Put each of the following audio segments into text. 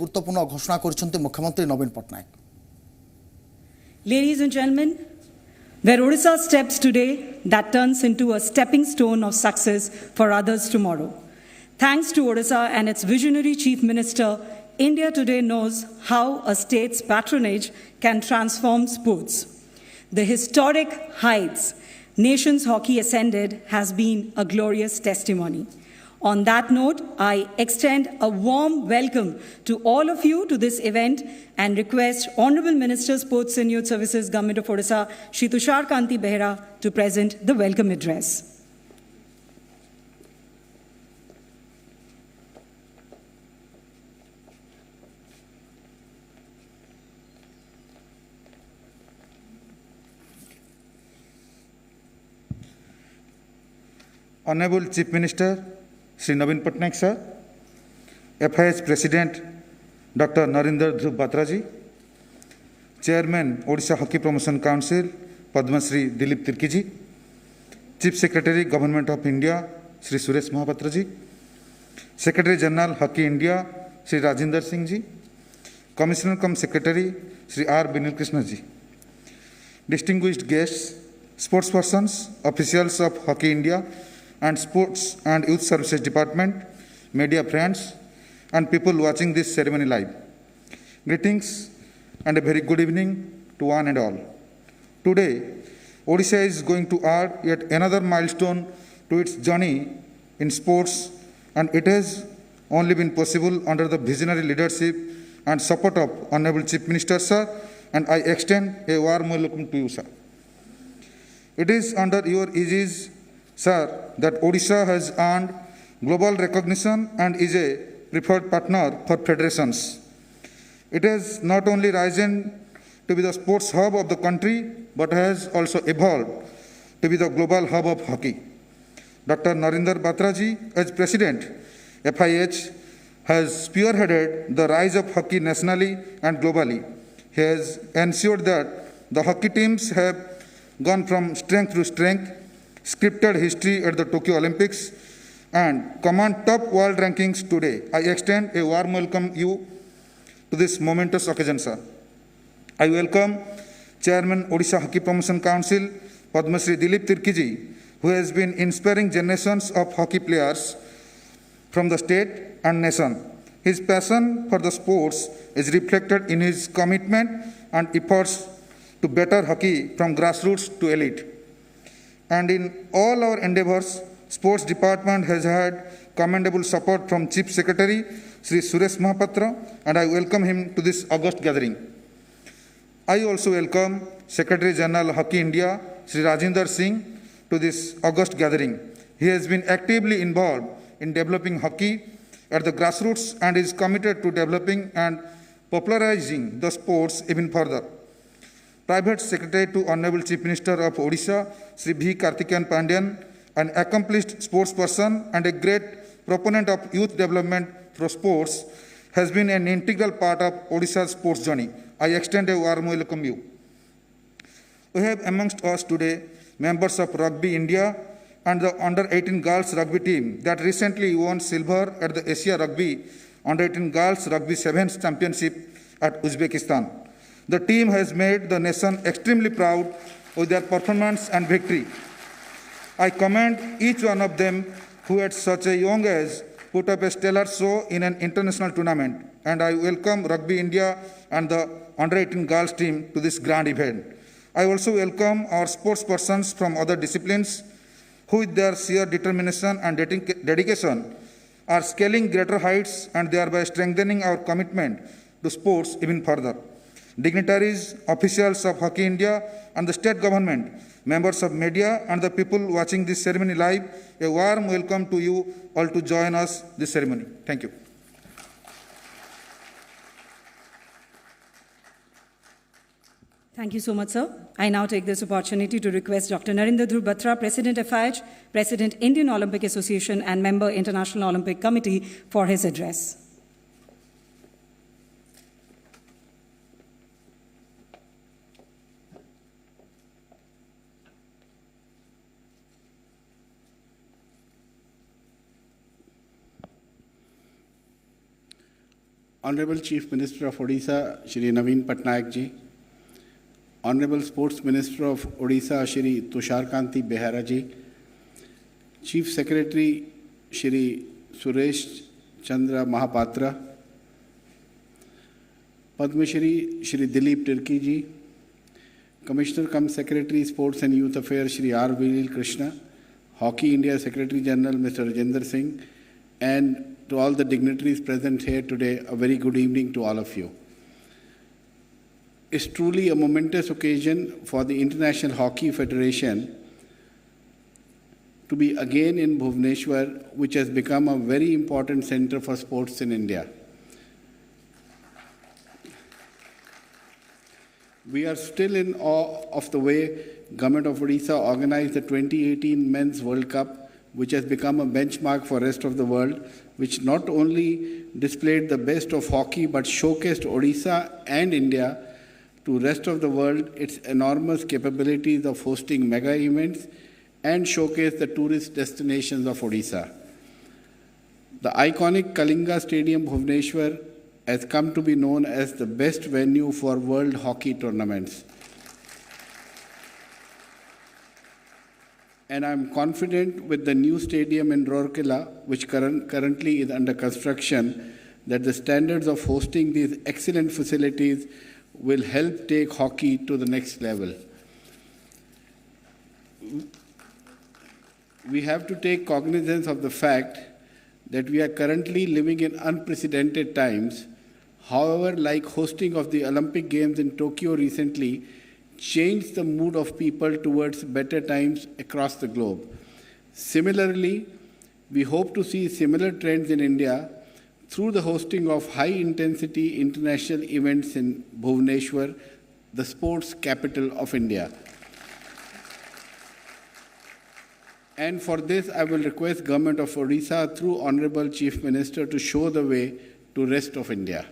গুরুত্বপূর্ণ ঘোষণা করেছেন মুখ্যমন্ত্রী নবীন Patnaik. Ladies and gentlemen, where Odisha steps today, that turns into a stepping stone of success for others tomorrow. Thanks to Odisha and its visionary Chief Minister, India today knows how a state's patronage can transform sports. The historic heights nation's hockey ascended has been a glorious testimony. On that note, I extend a warm welcome to all of you to this event and request Honorable Minister, Sports and Youth Services, Government of Odisha, Shri Tushar Kanti Behera, to present the welcome address. Honorable Chief Minister, Shri Naveen Patnaik sir, FIH President Dr. Narendra Dhruv Batra ji, Chairman Odisha Hockey Promotion Council Padma Shri Dilip Tirki ji, Chief Secretary Government of India Shri Suresh Mahapatra ji, Secretary General Hockey India Shri Rajinder Singh ji, Commissioner cum Secretary Shri R. Binil Krishna ji, distinguished guests, sportspersons, officials of Hockey India and Sports and Youth Services Department, media friends, and people watching this ceremony live. Greetings and a very good evening to one and all. Today, Odisha is going to add yet another milestone to its journey in sports, and it has only been possible under the visionary leadership and support of Honorable Chief Minister, sir, and I extend a warm welcome to you, sir. It is under your aegis, sir, that Odisha has earned global recognition and is a preferred partner for federations. It has not only risen to be the sports hub of the country, but has also evolved to be the global hub of hockey. Dr. Narendra Batra ji, as President, FIH, has spearheaded the rise of hockey nationally and globally. He has ensured that the hockey teams have gone from strength to strength, scripted history at the Tokyo Olympics, and command top world rankings today. I extend a warm welcome you to this momentous occasion, sir. I welcome Chairman Odisha Hockey Promotion Council, Padma Shri Dilip Tirki ji, who has been inspiring generations of hockey players from the state and nation. His passion for the sports is reflected in his commitment and efforts to better hockey from grassroots to elite. And in all our endeavors, Sports Department has had commendable support from Chief Secretary Sri Suresh Mahapatra, and I welcome him to this August gathering. I also welcome Secretary General Hockey India Sri Rajinder Singh to this August gathering. He has been actively involved in developing hockey at the grassroots and is committed to developing and popularizing the sports even further. Private Secretary to Honorable Chief Minister of Odisha, Sri V. Karthikeyan Pandyan, an accomplished sportsperson and a great proponent of youth development through sports, has been an integral part of Odisha's sports journey. I extend a warm welcome you. We have amongst us today members of Rugby India and the Under-18 Girls Rugby team that recently won silver at the Asia Rugby Under-18 Girls Rugby Sevens Championship at Uzbekistan. The team has made the nation extremely proud with their performance and victory. I commend each one of them who at such a young age put up a stellar show in an international tournament, and I welcome Rugby India and the Under-18 Girls team to this grand event. I also welcome our sportspersons from other disciplines who with their sheer determination and dedication are scaling greater heights and thereby strengthening our commitment to sports even further. Dignitaries, officials of Hockey India and the state government, members of media and the people watching this ceremony live, a warm welcome to you all to join us this ceremony. Thank you. Thank you so much, sir. I now take this opportunity to request Dr. Narendra Dhruv Batra, President FIH, President Indian Olympic Association and member International Olympic Committee for his address. Honorable Chief Minister of Odisha, Shri Naveen Patnaik ji, Honorable Sports Minister of Odisha, Shri Tushar Kanti Behera ji, Chief Secretary, Shri Suresh Chandra Mahapatra, Padma Shri, Shri Dilip Tirki ji, Commissioner cum Secretary, Sports and Youth Affairs, Shri R. Vinil Krishna, Hockey India Secretary General, Mr. Rajendra Singh, and to all the dignitaries present here today, a very good evening to all of you. It's truly a momentous occasion for the International Hockey Federation to be again in Bhubaneswar, which has become a very important center for sports in India. We are still in awe of the way Government of Odisha organized the 2018 Men's World Cup, which has become a benchmark for the rest of the world, which not only displayed the best of hockey but showcased Odisha and India to the rest of the world, its enormous capabilities of hosting mega events and showcased the tourist destinations of Odisha. The iconic Kalinga Stadium, Bhubaneswar, has come to be known as the best venue for world hockey tournaments. And I'm confident with the new stadium in Rourkela, which currently is under construction, that the standards of hosting these excellent facilities will help take hockey to the next level. We have to take cognizance of the fact that we are currently living in unprecedented times. However, like hosting of the Olympic Games in Tokyo recently, changed the mood of people towards better times across the globe. Similarly, we hope to see similar trends in India through the hosting of high-intensity international events in Bhubaneswar, the sports capital of India. And for this, I will request Government of Odisha through Honorable Chief Minister to show the way to rest of India.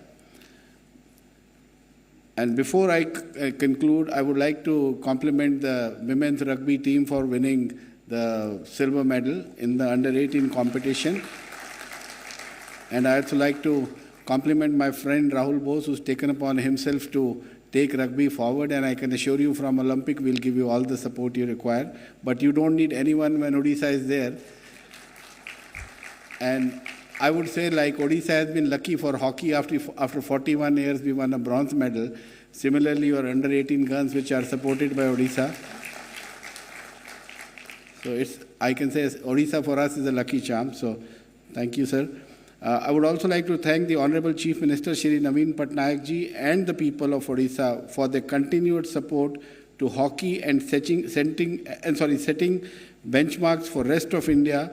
And before I conclude, I would like to compliment the women's rugby team for winning the silver medal in the under-18 competition. And I also like to compliment my friend Rahul Bose, who's taken upon himself to take rugby forward. And I can assure you from Olympic, we'll give you all the support you require. But you don't need anyone when Odisha is there. And I would say, like, Odisha has been lucky for hockey. After 41 years, we won a bronze medal. Similarly, your under-18 girls, which are supported by Odisha. So I can say Odisha for us is a lucky charm. So thank you, sir. I would also like to thank the Honorable Chief Minister, Shri Naveen Patnaik ji, and the people of Odisha for their continued support to hockey and setting benchmarks for rest of India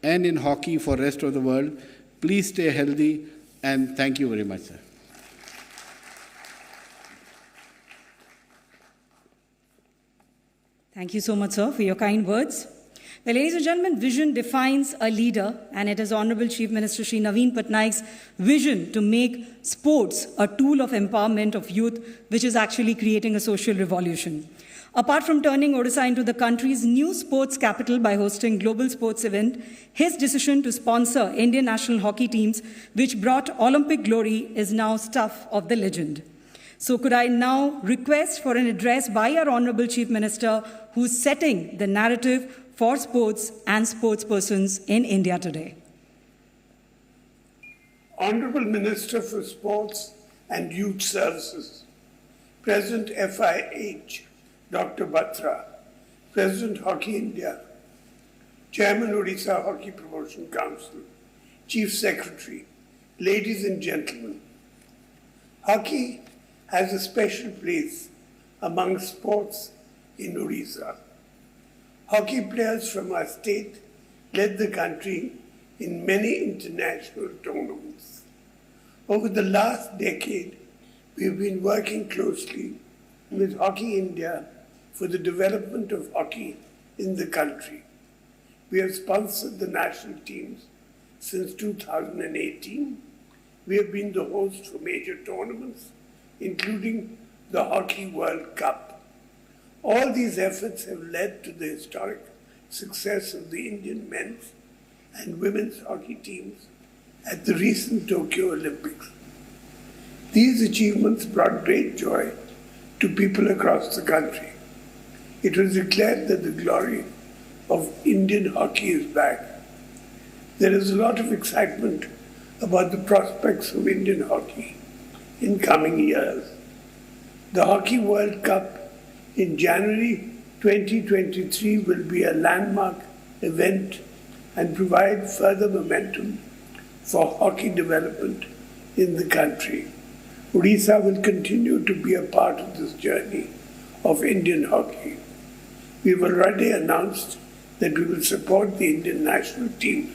and in hockey for rest of the world. Please stay healthy, and thank you very much, sir. Thank you so much, sir, for your kind words. Well, ladies and gentlemen, vision defines a leader, and it is Honorable Chief Minister Shri Naveen Patnaik's vision to make sports a tool of empowerment of youth, which is actually creating a social revolution. Apart from turning Odisha into the country's new sports capital by hosting global sports event, his decision to sponsor Indian national hockey teams, which brought Olympic glory, is now stuff of the legend. So could I now request for an address by our Honorable Chief Minister, who's setting the narrative for sports and sportspersons in India today. Honorable Minister for Sports and Youth Services, President FIH, Dr. Batra, President Hockey India, Chairman Odisha Hockey Promotion Council, Chief Secretary, ladies and gentlemen, hockey has a special place among sports in Odisha. Hockey players from our state led the country in many international tournaments. Over the last decade, we've been working closely with Hockey India for the development of hockey in the country. We have sponsored the national teams since 2018. We have been the host for major tournaments, including the Hockey World Cup. All these efforts have led to the historic success of the Indian men's and women's hockey teams at the recent Tokyo Olympics. These achievements brought great joy to people across the country. It was declared that the glory of Indian hockey is back. There is a lot of excitement about the prospects of Indian hockey in coming years. The Hockey World Cup in January 2023 will be a landmark event and provide further momentum for hockey development in the country. Odisha will continue to be a part of this journey of Indian hockey. We have already announced that we will support the Indian national team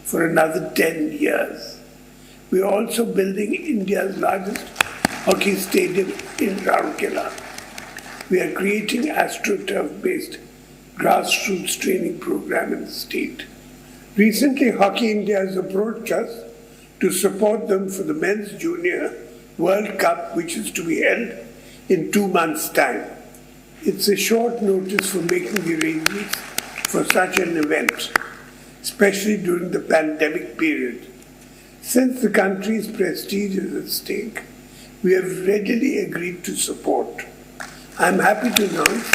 for another 10 years. We are also building India's largest hockey stadium in Rourkela. We are creating AstroTurf-based grassroots training program in the state. Recently, Hockey India has approached us to support them for the Men's Junior World Cup, which is to be held in 2 months' time. It's a short notice for making the arrangements for such an event, especially during the pandemic period. Since the country's prestige is at stake, we have readily agreed to support. I'm happy to announce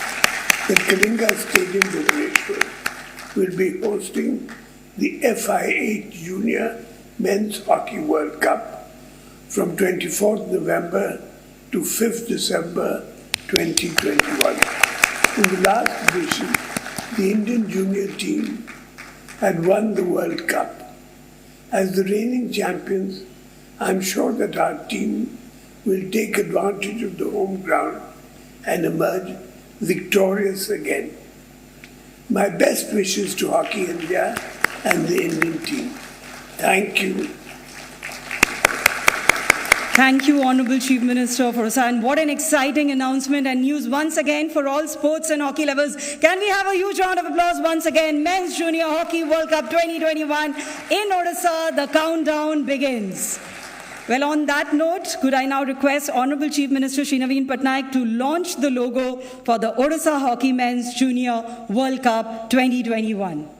that Kalinga Stadium, Bhubaneswar, will be hosting the FIH Junior Men's Hockey World Cup from 24th November to 5th December 2021. In the last edition, the Indian junior team had won the World Cup. As the reigning champions, I'm sure that our team will take advantage of the home ground and emerge victorious again. My best wishes to Hockey India and the Indian team. Thank you. Thank you, Honorable Chief Minister, for us. And what an exciting announcement and news once again for all sports and hockey lovers. Can we have a huge round of applause once again? Men's Junior Hockey World Cup 2021 in Odisha. The countdown begins. Well, on that note, could I now request Honorable Chief Minister Shri Naveen Patnaik to launch the logo for the Odisha Hockey Men's Junior World Cup 2021.